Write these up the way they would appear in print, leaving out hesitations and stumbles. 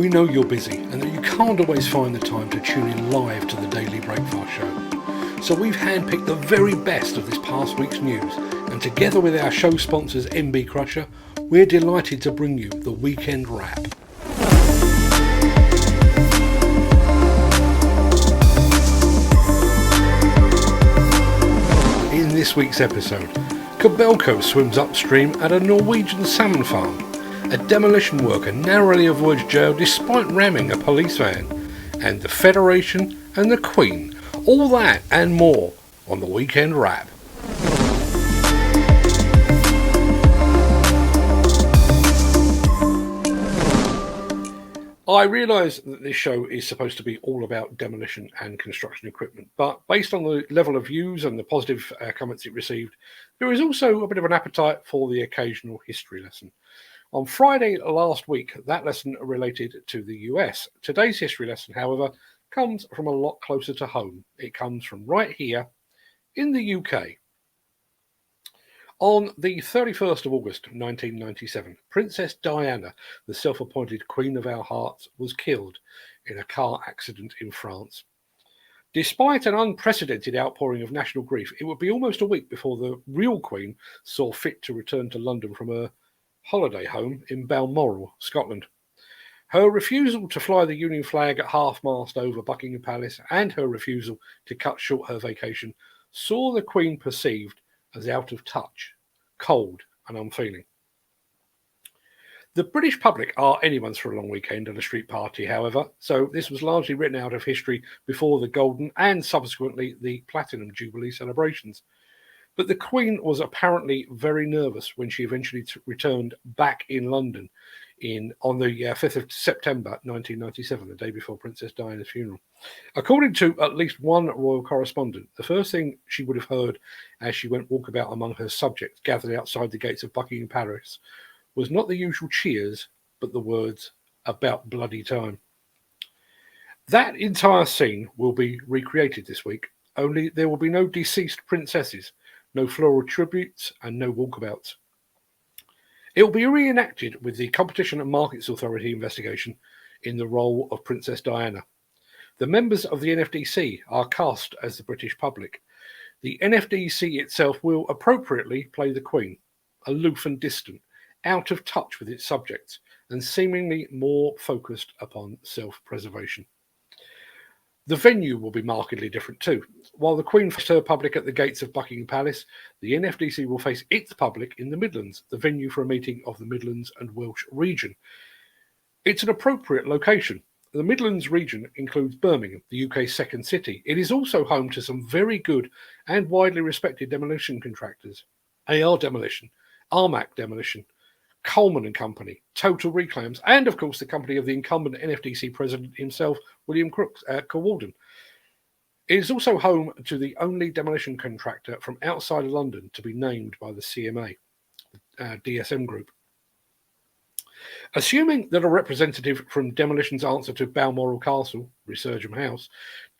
We know you're busy and that you can't always find the time to tune in live to the Daily Breakfast Show. So we've handpicked the very best of this past week's news, and together with our show sponsors MB Crusher, we're delighted to bring you the Weekend Wrap. In this week's episode, Kobelco swims upstream at a Norwegian salmon farm. A demolition worker narrowly avoids jail despite ramming a police van. And the Federation and the Queen. All that and more on the Weekend Wrap. I realise that this show is supposed to be all about demolition and construction equipment, but based on the level of views and the positive comments it received, there is also a bit of an appetite for the occasional history lesson. On Friday last week, that lesson related to the US. Today's history lesson, however, comes from a lot closer to home. It comes from right here in the UK. On the 31st of August 1997, Princess Diana, the self-appointed Queen of our Hearts, was killed in a car accident in France. Despite an unprecedented outpouring of national grief, it would be almost a week before the real Queen saw fit to return to London from her holiday home in Balmoral, Scotland. Her refusal to fly the Union flag at half-mast over Buckingham Palace and her refusal to cut short her vacation saw the Queen perceived as out of touch, cold and unfeeling. The British public are anyone's for a long weekend and a street party, however, so this was largely written out of history before the Golden and subsequently the Platinum Jubilee celebrations. But the Queen was apparently very nervous when she eventually returned back in London on the 5th of September 1997, the day before Princess Diana's funeral. According to at least one royal correspondent, the first thing she would have heard as she went walkabout among her subjects gathered outside the gates of Buckingham Palace was not the usual cheers, but the words, "About bloody time." That entire scene will be recreated this week, only there will be no deceased princesses, no floral tributes, and no walkabouts. It will be reenacted with the Competition and Markets Authority investigation in the role of Princess Diana. The members of the NFDC are cast as the British public. The NFDC itself will appropriately play the Queen, aloof and distant, out of touch with its subjects, and seemingly more focused upon self-preservation. The venue will be markedly different too. While the Queen faced her public at the gates of Buckingham Palace, the NFDC will face its public in the Midlands, the venue for a meeting of the Midlands and Welsh region. It's an appropriate location. The Midlands region includes Birmingham, the UK's second city. It is also home to some very good and widely respected demolition contractors. AR Demolition, Armac Demolition, Coleman and Company, Total Reclaims, and of course the company of the incumbent NFDC president himself, William Cowalden. It is also home to the only demolition contractor from outside of London to be named by the CMA, DSM Group. Assuming that a representative from Demolition's answer to Balmoral Castle, Resurgam House,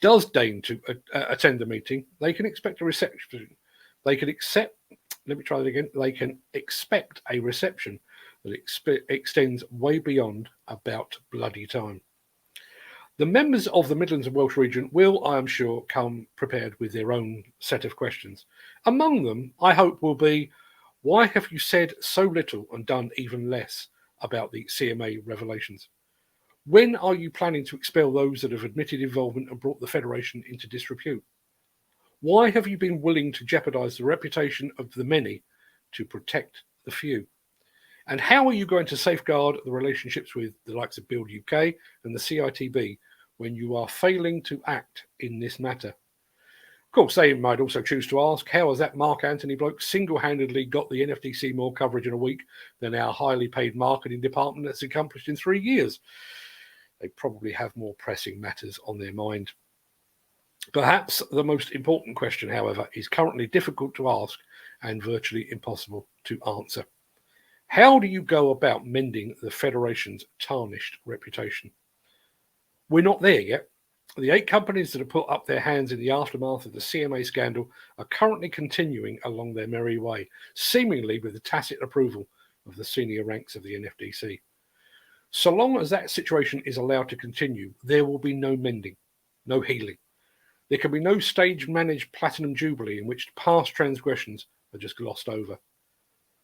does deign to attend the meeting, they can expect a reception. They can expect a reception that extends way beyond about bloody time. The members of the Midlands and Welsh region will, I am sure, come prepared with their own set of questions. Among them, I hope, will be, why have you said so little and done even less about the CMA revelations? When are you planning to expel those that have admitted involvement and brought the Federation into disrepute? Why have you been willing to jeopardise the reputation of the many to protect the few? And how are you going to safeguard the relationships with the likes of Build UK and the CITB when you are failing to act in this matter? Of course, they might also choose to ask, how has that Mark Anthony bloke single-handedly got the NFDC more coverage in a week than our highly paid marketing department that's accomplished in 3 years? They probably have more pressing matters on their mind. Perhaps the most important question, however, is currently difficult to ask and virtually impossible to answer. How do you go about mending the Federation's tarnished reputation? We're not there yet. The 8 companies that have put up their hands in the aftermath of the CMA scandal are currently continuing along their merry way, seemingly with the tacit approval of the senior ranks of the NFDC. So long as that situation is allowed to continue, there will be no mending, no healing. There can be no stage-managed platinum jubilee in which past transgressions are just glossed over.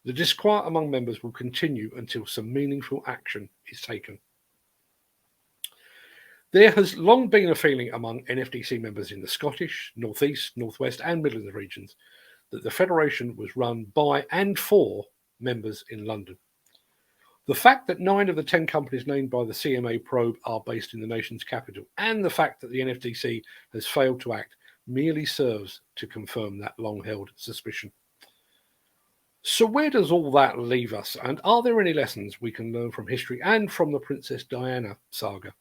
The disquiet among members will continue until some meaningful action is taken. There has long been a feeling among NFDC members in the Scottish, North East, North West and Midlands regions that the Federation was run by and for members in London. The fact that 9 of the 10 companies named by the CMA probe are based in the nation's capital, and the fact that the NFDC has failed to act, merely serves to confirm that long-held suspicion. So where does all that leave us, and are there any lessons we can learn from history and from the Princess Diana saga?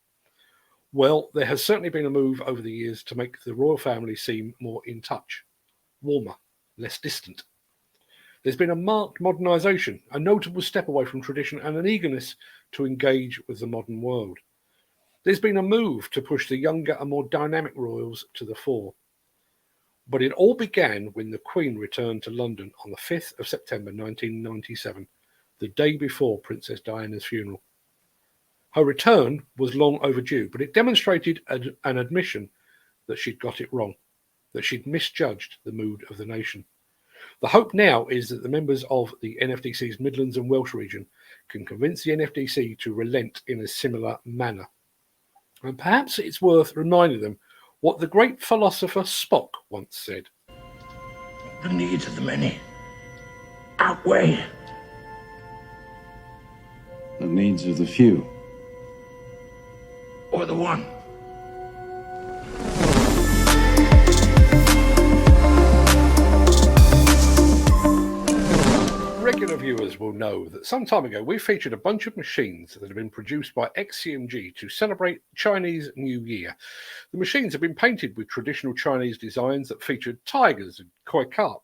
Well, there has certainly been a move over the years to make the royal family seem more in touch, warmer, less distant. There's been a marked modernisation, a notable step away from tradition and an eagerness to engage with the modern world. There's been a move to push the younger and more dynamic royals to the fore. But it all began when the Queen returned to London on the 5th of September 1997, the day before Princess Diana's funeral. Her return was long overdue, but it demonstrated an admission that she'd got it wrong, that she'd misjudged the mood of the nation. The hope now is that the members of the NFDC's Midlands and Welsh region can convince the NFDC to relent in a similar manner. And perhaps it's worth reminding them what the great philosopher Spock once said. The needs of the many outweigh the needs of the few. Or the one. Regular viewers will know that some time ago we featured a bunch of machines that have been produced by XCMG to celebrate Chinese New Year. The machines have been painted with traditional Chinese designs that featured tigers and koi carp.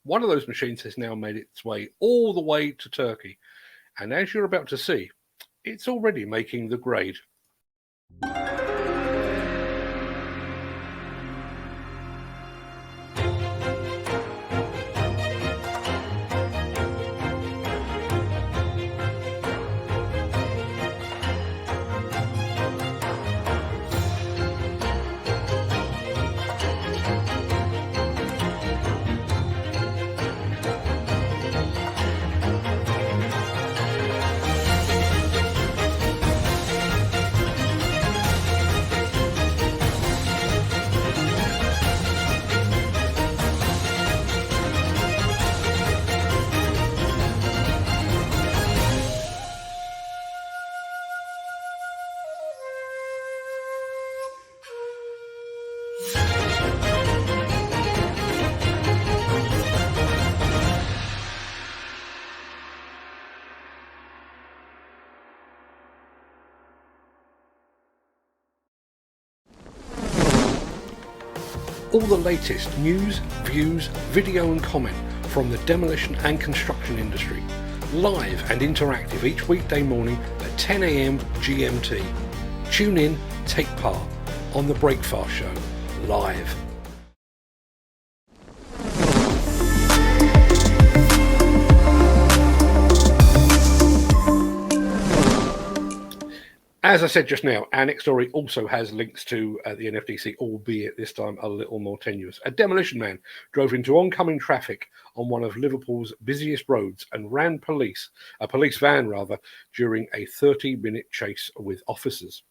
One of those machines has now made its way all the way to Turkey, and as you're about to see, it's already making the grade. All the latest news, views, video and comment from the demolition and construction industry, live and interactive each weekday morning at 10 AM GMT. Tune in, take part on The Breakfast Show, live. As I said just now, Annex Story also has links to the NFDC, albeit this time a little more tenuous. A demolition man drove into oncoming traffic on one of Liverpool's busiest roads and ran a police van during a 30-minute chase with officers.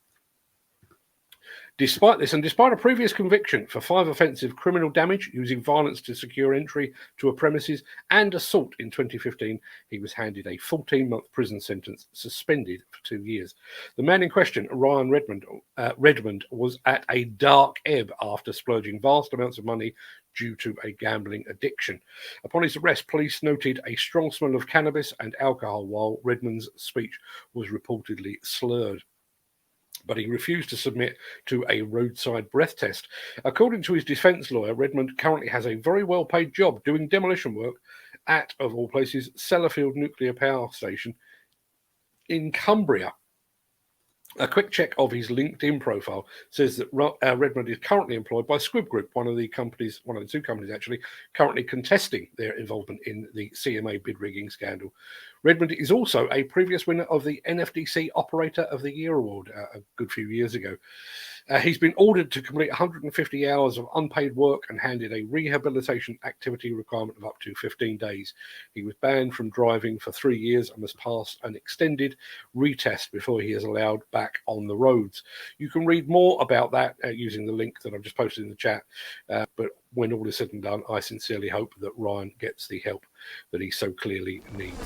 Despite this, and despite a previous conviction for 5 offensive criminal damage, using violence to secure entry to a premises, and assault in 2015, he was handed a 14-month prison sentence, suspended for 2 years. The man in question, Ryan Redmond, was at a dark ebb after splurging vast amounts of money due to a gambling addiction. Upon his arrest, police noted a strong smell of cannabis and alcohol, while Redmond's speech was reportedly slurred. But he refused to submit to a roadside breath test. According to his defence lawyer, Redmond currently has a very well-paid job doing demolition work at, of all places, Sellafield Nuclear Power Station in Cumbria. A quick check of his LinkedIn profile says that Redmond is currently employed by Squibb Group, one of the two companies actually, currently contesting their involvement in the CMA bid rigging scandal. Redmond is also a previous winner of the NFDC Operator of the Year award a good few years ago. He's been ordered to complete 150 hours of unpaid work and handed a rehabilitation activity requirement of up to 15 days. He was banned from driving for 3 years and must pass an extended retest before he is allowed back on the roads. You can read more about that using the link that I've just posted in the chat. But when all is said and done, I sincerely hope that Ryan gets the help that he so clearly needs.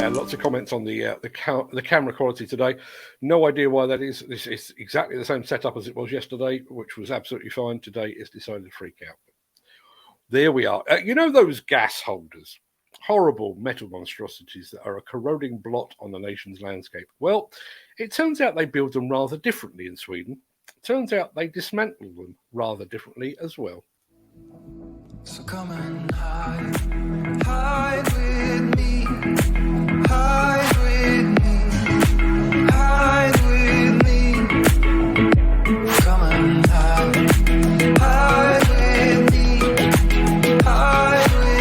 Lots of comments on the camera quality today. No idea why that is. This is exactly the same setup as it was yesterday, which was absolutely fine. Today it's decided to freak out. There we are. You know those gas holders? Horrible metal monstrosities that are a corroding blot on the nation's landscape. Well, it turns out they build them rather differently in Sweden. It turns out they dismantle them rather differently as well. So come and hide with me. Hide with me, hide with me. Come and hide with me, hide with me, hide with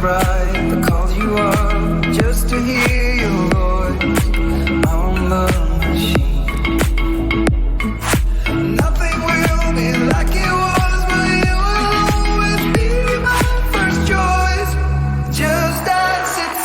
bright, I called you up just to hear your voice on the machine. Nothing will be like it was, but you will always be my first choice, just as it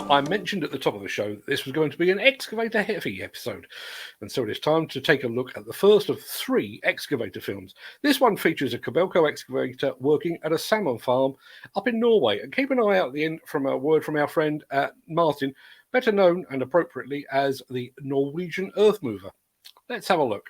I mentioned at the top of the show that this was going to be an excavator heavy episode, and so it is time to take a look at the first of 3 excavator films. This one features a Kobelco excavator working at a salmon farm up in Norway, and keep an eye out at the end from a word from our friend Martin, better known and appropriately as the Norwegian earth mover. Let's have a look.